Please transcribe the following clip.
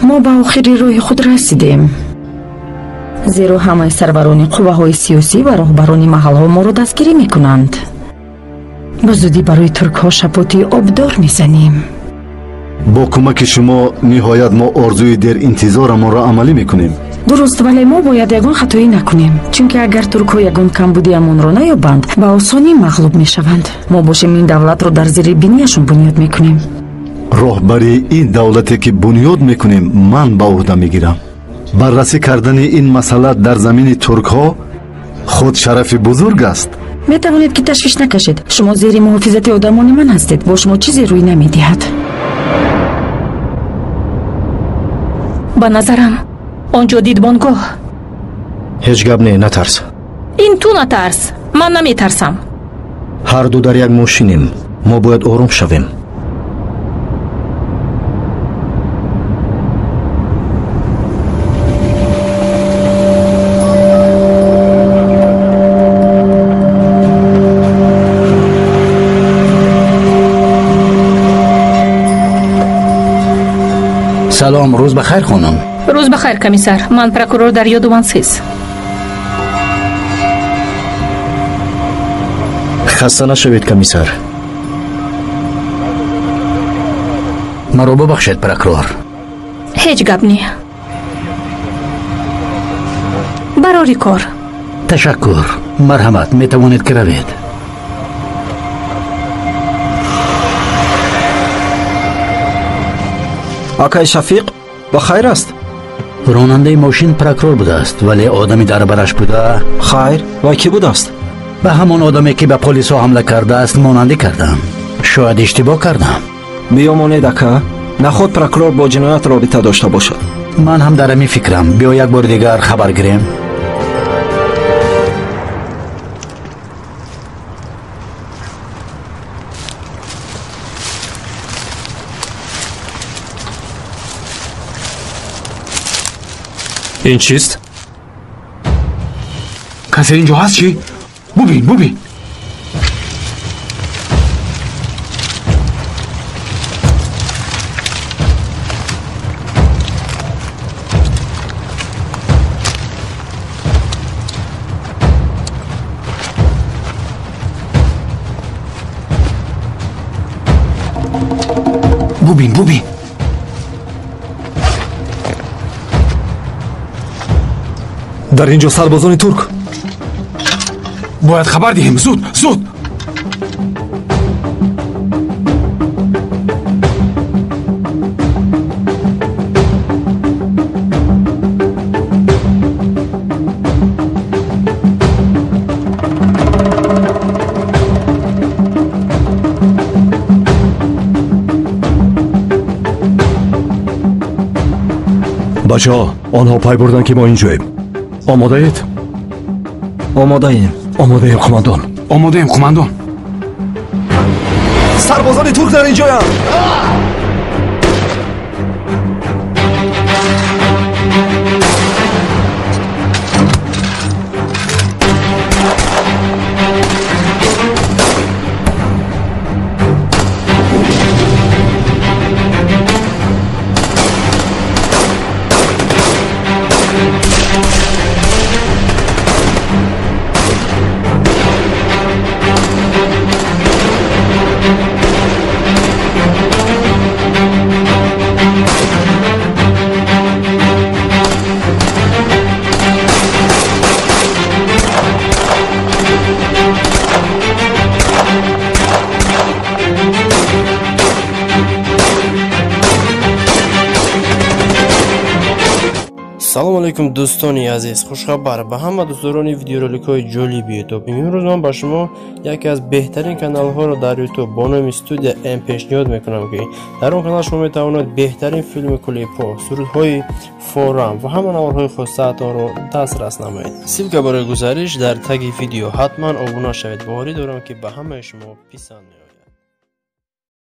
ما به آخری راه خود رسیدیم. زیرا همه سروران قوه‌های سیاسی و راهبران محل‌ها ما را دستگیری می‌کنند. به زودی برای ترک‌ها شپاتی آبدار می‌زنیم. با کمک شما نهایت ما آرزوی در انتظارمان را عملی می‌کنیم. درست، ولی ما باید یگان خطایی نکنیم، چونکه اگر ترک‌ها یگان کمبودیمان را نیابند به آسانی مغلوب می‌شوند. ما باشیم این دولت را در زیر بینیشان بنیاد می‌کنیم. راهبری این دولتی که بنیاد می‌کنیم من به عهده می‌گیرم. بررسی کردن این مسئله در زمین ترک‌ها خود شرف بزرگ است. می‌توانید که تشویش نکشید. شما زیر محافظت آدمان من هستید. با شما چیزی روی نمی‌دهد. به نظرم آنجا دیدبانگاه. هیچ گپ نه، نترس. این تو نترس، من نمی‌ترسم. هر دو در یک ماشینیم. ما باید آروم شویم. سلام، روز بخیر خانم. روز بخیر کمیسر، من پروکورور دریا دوانسیز. خسته نشوید کمیسر. مرا ببخشید پروکورور. هیچ گپ نی. برای کار. تشکر. مرحمت، می توانید که روید. آقای شفیق با خیر است؟ راننده ماشین پروکورور بوده است، ولی آدمی در برش بوده. خیر، و کی بوده است؟ به همان آدمی که به پلیس ها حمله کرده است ماننده کردم. شاید اشتباه کردم. بیامانید که نه خود پروکورور با جنایت رابطه داشته باشد. من هم در همین فکرم. بیا یک بار دیگر خبر گیریم. این چیست؟ کسی اینجا هست چی؟ ببین در اینجا سربازان ترک. باید خبر دهیم. زود. بچه ها، آنها پای بردن که ما اینجاییم. آماده اید؟ آماده ایم قماندان. سربازان ترک در اینجایند. салому алейкум дӯстони азиз, хушхабар ба ҳама дӯстдорони видеороликҳои ҷолиби ютуб. имрӯз ман ба шумо яке аз беҳтарин каналҳоро дар ютуб бо номи студия М пешниҳод мекунам ки дар он канал шумо метавонед беҳтарин филми клипҳо, сурудҳои форам ва ҳама наворҳои хусусиятонро дастрас намоед. ссилка барои гузариш дар таги видео. ҳатман обуна шавед. боварӣ дорам ки ба ҳамаи шумо писанд меояд.